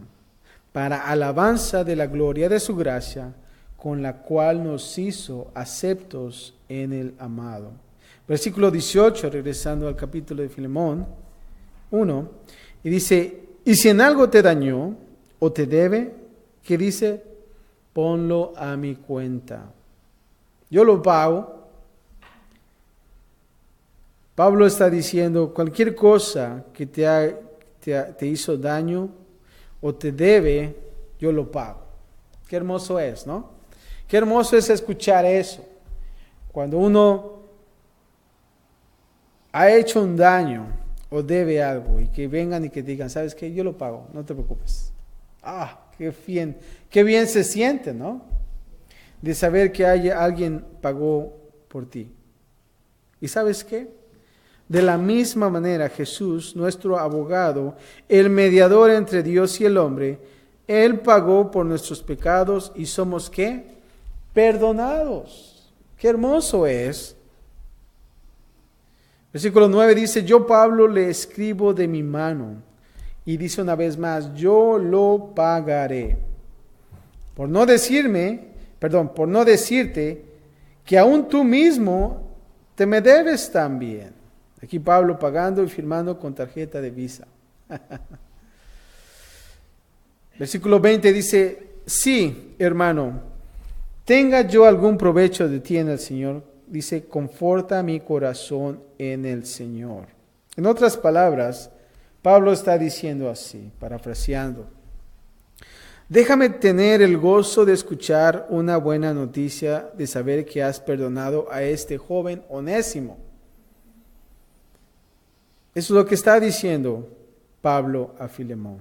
Para alabanza de la gloria de su gracia, con la cual nos hizo aceptos en el amado. Versículo 18, regresando al capítulo de Filemón 1, y dice, y si en algo te dañó o te debe, ¿qué dice? Ponlo a mi cuenta. Yo lo pago. Pablo está diciendo, cualquier cosa que te hizo daño o te debe, yo lo pago. Qué hermoso es, ¿no? Qué hermoso es escuchar eso. Cuando uno ha hecho un daño o debe algo y que vengan y que digan, ¿sabes qué? Yo lo pago, no te preocupes. Qué bien se siente, ¿no? De saber que alguien pagó por ti. ¿Y sabes qué? De la misma manera Jesús, nuestro abogado, el mediador entre Dios y el hombre, Él pagó por nuestros pecados y somos ¿qué? Perdonados. Qué hermoso es. Versículo 9 dice, yo Pablo le escribo de mi mano. Y dice una vez más, yo lo pagaré. Por no decirte que aún tú mismo te me debes también. Aquí Pablo pagando y firmando con tarjeta de Visa. Versículo 20 dice, sí, hermano, tenga yo algún provecho de ti en el Señor. Dice, conforta mi corazón en el Señor. En otras palabras, Pablo está diciendo así, parafraseando. Déjame tener el gozo de escuchar una buena noticia, de saber que has perdonado a este joven Onésimo. Eso es lo que está diciendo Pablo a Filemón.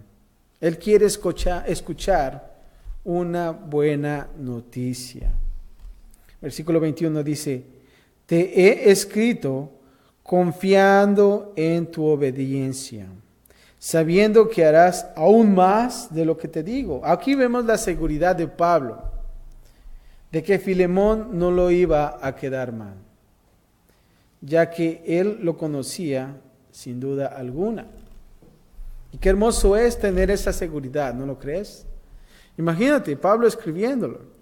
Él quiere escuchar una buena noticia. Versículo 21 dice, te he escrito confiando en tu obediencia, sabiendo que harás aún más de lo que te digo. Aquí vemos la seguridad de Pablo, de que Filemón no lo iba a quedar mal, ya que él lo conocía sin duda alguna. Y qué hermoso es tener esa seguridad, ¿no lo crees? Imagínate, Pablo escribiéndolo.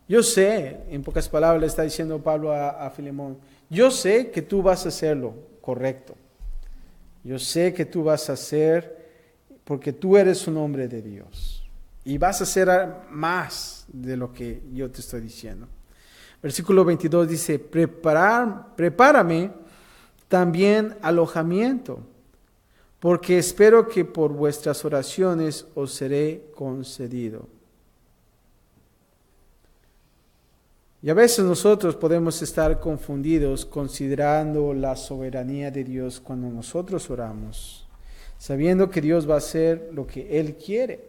Yo sé, en pocas palabras le está diciendo Pablo a Filemón, yo sé que tú vas a hacer lo correcto. Yo sé que tú vas a hacer porque tú eres un hombre de Dios. Y vas a hacer más de lo que yo te estoy diciendo. Versículo 22 dice, prepárame también alojamiento, porque espero que por vuestras oraciones os seré concedido. Y a veces nosotros podemos estar confundidos considerando la soberanía de Dios cuando nosotros oramos, sabiendo que Dios va a hacer lo que Él quiere.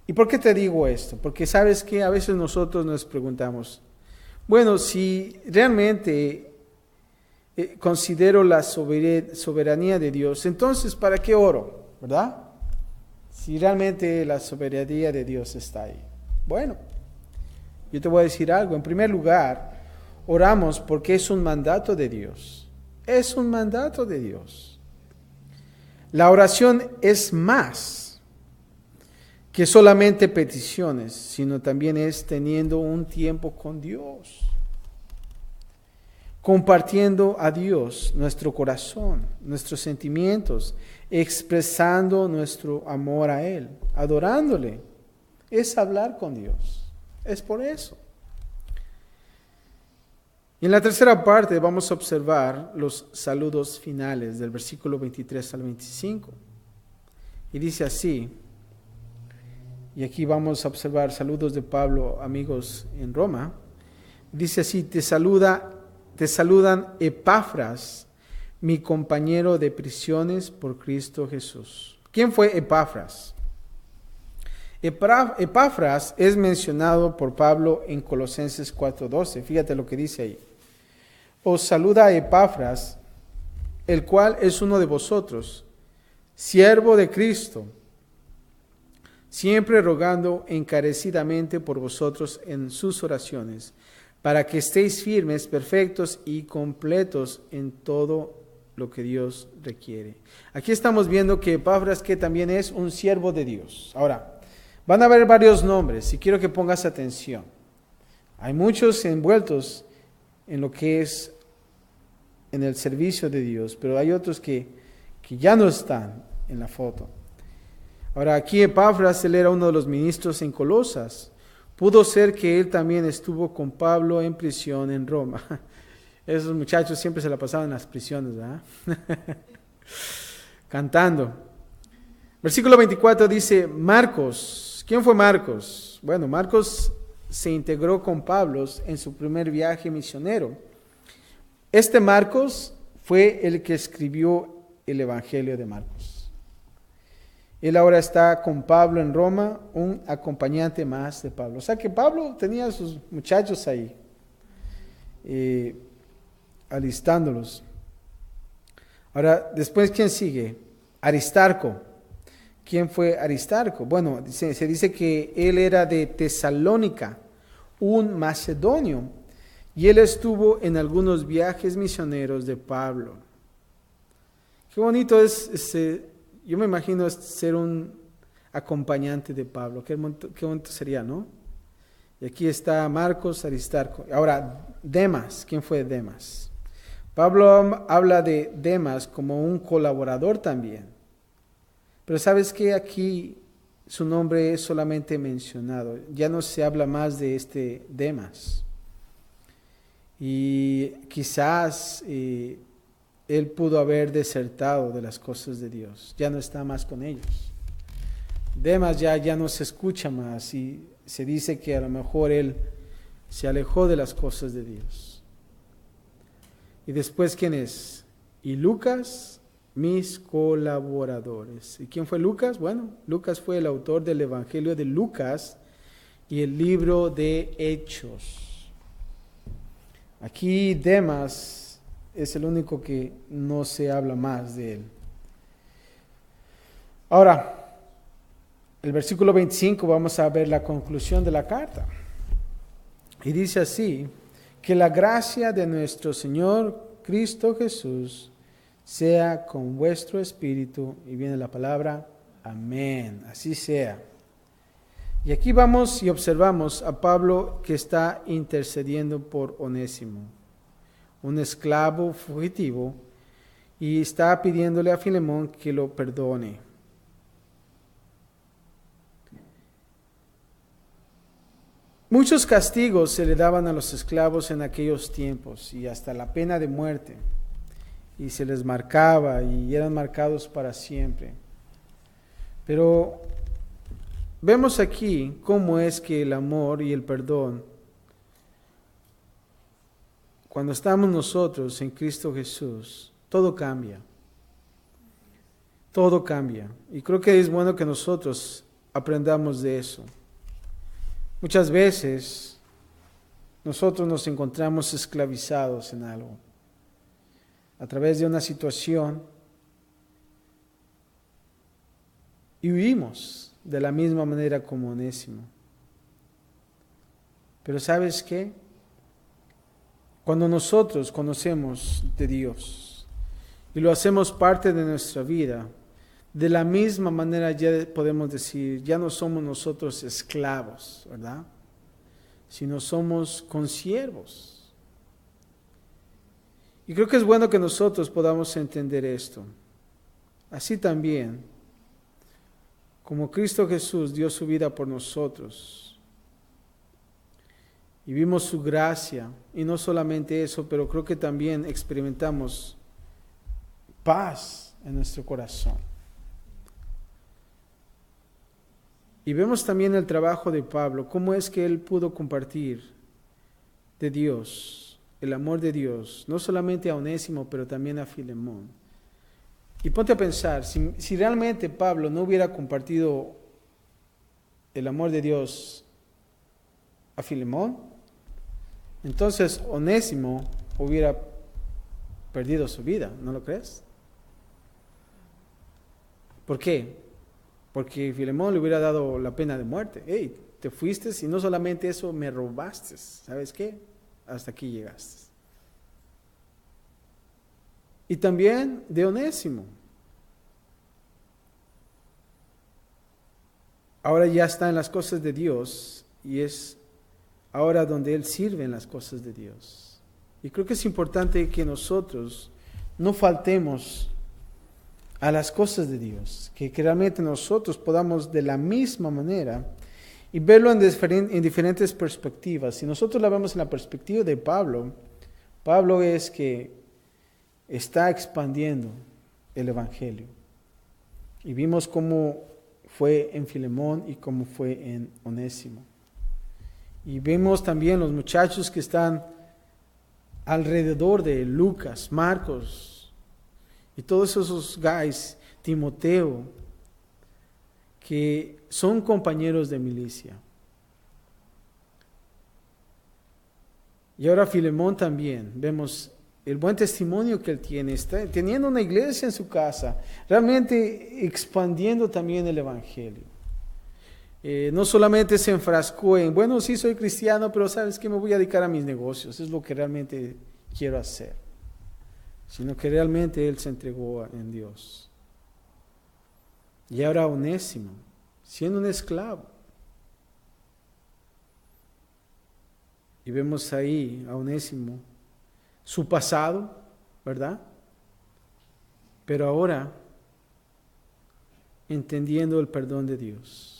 ¿Y por qué te digo esto? Porque sabes que a veces nosotros nos preguntamos, bueno, si realmente considero la soberanía de Dios, entonces ¿para qué oro? ¿Verdad? Si realmente la soberanía de Dios está ahí. Bueno, yo te voy a decir algo. En primer lugar, oramos porque es un mandato de Dios. Es un mandato de Dios. La oración es más que solamente peticiones, sino también es teniendo un tiempo con Dios, compartiendo a Dios nuestro corazón, nuestros sentimientos, expresando nuestro amor a Él, adorándole. Es hablar con Dios. Es por eso. Y en la tercera parte vamos a observar los saludos finales del versículo 23 al 25. Y dice así, y aquí vamos a observar saludos de Pablo, amigos en Roma. Dice así, te saludan Epafras, mi compañero de prisiones por Cristo Jesús. ¿Quién fue Epafras? Epafras es mencionado por Pablo en Colosenses 4:12. Fíjate lo que dice ahí. Os saluda Epafras, el cual es uno de vosotros, siervo de Cristo, siempre rogando encarecidamente por vosotros en sus oraciones, para que estéis firmes, perfectos y completos en todo lo que Dios requiere. Aquí estamos viendo que Epafras que también es un siervo de Dios. Ahora, van a haber varios nombres y quiero que pongas atención. Hay muchos envueltos en lo que es en el servicio de Dios, pero hay otros que ya no están en la foto. Ahora, aquí Epafras, él era uno de los ministros en Colosas. Pudo ser que él también estuvo con Pablo en prisión en Roma. Esos muchachos siempre se la pasaban en las prisiones, ¿verdad? Cantando. Versículo 24 dice, Marcos. ¿Quién fue Marcos? Bueno, Marcos se integró con Pablo en su primer viaje misionero. Este Marcos fue el que escribió el Evangelio de Marcos. Él ahora está con Pablo en Roma, un acompañante más de Pablo. O sea que Pablo tenía a sus muchachos ahí, alistándolos. Ahora, después, ¿quién sigue? Aristarco. ¿Quién fue Aristarco? Bueno, se dice que él era de Tesalónica, un macedonio, y él estuvo en algunos viajes misioneros de Pablo. Qué bonito es, yo me imagino ser un acompañante de Pablo, qué bonito sería, ¿no? Y aquí está Marcos, Aristarco. Ahora, Demas, ¿quién fue Demas? Pablo habla de Demas como un colaborador también. Pero ¿sabes qué? Aquí su nombre es solamente mencionado. Ya no se habla más de este Demas. Y quizás él pudo haber desertado de las cosas de Dios. Ya no está más con ellos. Demas ya no se escucha más y se dice que a lo mejor él se alejó de las cosas de Dios. Y después, ¿quién es? Y Lucas, mis colaboradores. ¿Y quién fue Lucas? Bueno, Lucas fue el autor del Evangelio de Lucas y el libro de Hechos. Aquí Demas es el único que no se habla más de él. Ahora, el versículo 25 vamos a ver la conclusión de la carta. Y dice así, que la gracia de nuestro Señor Cristo Jesús sea con vuestro espíritu. Y viene la palabra, amén. Así sea. Y aquí vamos y observamos a Pablo que está intercediendo por Onésimo, un esclavo fugitivo, y está pidiéndole a Filemón que lo perdone. Muchos castigos se le daban a los esclavos en aquellos tiempos, y hasta la pena de muerte, y se les marcaba y eran marcados para siempre. Pero vemos aquí cómo es que el amor y el perdón, cuando estamos nosotros en Cristo Jesús, todo cambia. Todo cambia. Y creo que es bueno que nosotros aprendamos de eso. Muchas veces nosotros nos encontramos esclavizados en algo, a través de una situación, y huimos de la misma manera como Onésimo. Pero ¿sabes qué? Cuando nosotros conocemos de Dios y lo hacemos parte de nuestra vida, de la misma manera ya podemos decir, ya no somos nosotros esclavos, ¿verdad? Sino somos consiervos. Y creo que es bueno que nosotros podamos entender esto. Así también, como Cristo Jesús dio su vida por nosotros, y vimos su gracia, y no solamente eso, pero creo que también experimentamos paz en nuestro corazón. Y vemos también el trabajo de Pablo, cómo es que él pudo compartir de Dios, el amor de Dios, no solamente a Onésimo, pero también a Filemón. Y ponte a pensar, si realmente Pablo no hubiera compartido el amor de Dios a Filemón, entonces Onésimo hubiera perdido su vida, ¿no lo crees? ¿Por qué? Porque Filemón le hubiera dado la pena de muerte. Hey, te fuiste y no solamente eso, me robaste. ¿Sabes qué? Hasta aquí llegaste. Y también de Onésimo. Ahora ya está en las cosas de Dios y es ahora donde él sirve en las cosas de Dios. Y creo que es importante que nosotros no faltemos a las cosas de Dios, que realmente nosotros podamos de la misma manera y verlo en diferentes perspectivas. Si nosotros la vemos en la perspectiva de Pablo, Pablo es que está expandiendo el Evangelio. Y vimos cómo fue en Filemón y cómo fue en Onésimo. Y vemos también los muchachos que están alrededor de Lucas, Marcos, y todos esos guys, Timoteo, que son compañeros de milicia. Y ahora Filemón también, vemos el buen testimonio que él tiene, está teniendo una iglesia en su casa, realmente expandiendo también el Evangelio. No solamente se enfrascó en, bueno, sí soy cristiano, pero sabes que me voy a dedicar a mis negocios, es lo que realmente quiero hacer, sino que realmente él se entregó en Dios. Y ahora Onésimo, siendo un esclavo. Y vemos ahí a Onésimo, su pasado, ¿verdad? Pero ahora, entendiendo el perdón de Dios.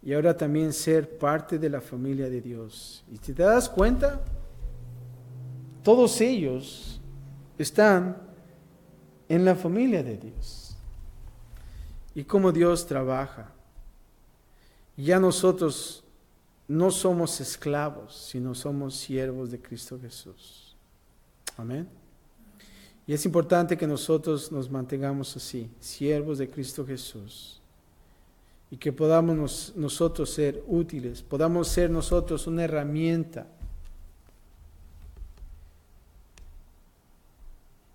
Y ahora también ser parte de la familia de Dios. Y si te das cuenta, todos ellos están en la familia de Dios. Y cómo Dios trabaja. Ya nosotros no somos esclavos, sino somos siervos de Cristo Jesús. Amén. Y es importante que nosotros nos mantengamos así, siervos de Cristo Jesús. y que podamos nosotros ser útiles, podamos ser nosotros una herramienta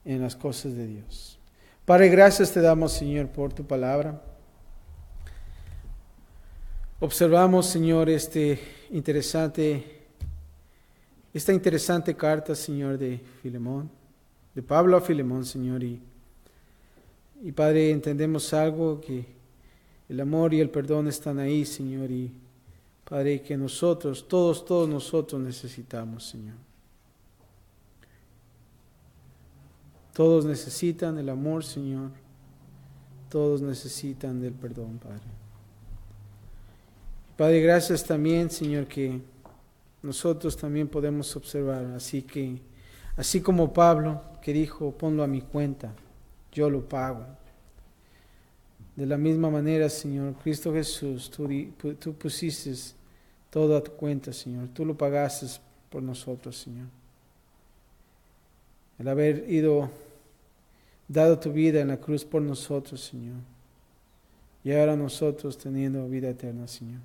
en las cosas de Dios. Padre, gracias te damos, Señor, por tu palabra. Observamos, Señor, esta interesante carta, Señor, de Filemón, de Pablo a Filemón, Señor, y Padre, entendemos algo, que el amor y el perdón están ahí, Señor, y Padre, que nosotros, todos nosotros necesitamos, Señor. Todos necesitan el amor, Señor. Todos necesitan del perdón, Padre. Padre, gracias también, Señor, que nosotros también podemos observar. Así como Pablo, que dijo, ponlo a mi cuenta, yo lo pago. De la misma manera, Señor, Cristo Jesús, tú pusiste todo a tu cuenta, Señor. Tú lo pagaste por nosotros, Señor. El haber dado tu vida en la cruz por nosotros, Señor. Y ahora nosotros teniendo vida eterna, Señor.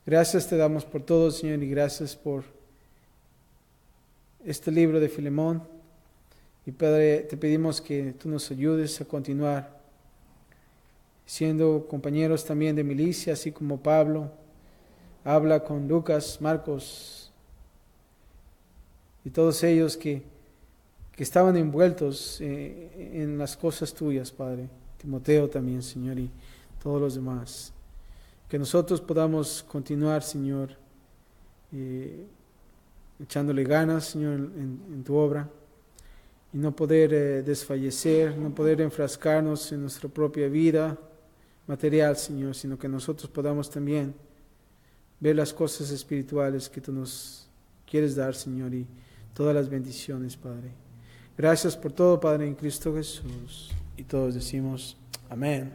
Gracias te damos por todo, Señor, y gracias por este libro de Filemón. Y Padre, te pedimos que tú nos ayudes a continuar siendo compañeros también de milicia, así como Pablo habla con Lucas, Marcos y todos ellos que estaban envueltos en las cosas tuyas, Padre. Timoteo también, Señor, y todos los demás. Que nosotros podamos continuar, Señor, echándole ganas, Señor, en tu obra, y no poder desfallecer, no poder enfrascarnos en nuestra propia vida material, Señor, sino que nosotros podamos también ver las cosas espirituales que tú nos quieres dar, Señor, y todas las bendiciones, Padre. Gracias por todo, Padre, en Cristo Jesús. Y todos decimos, amén.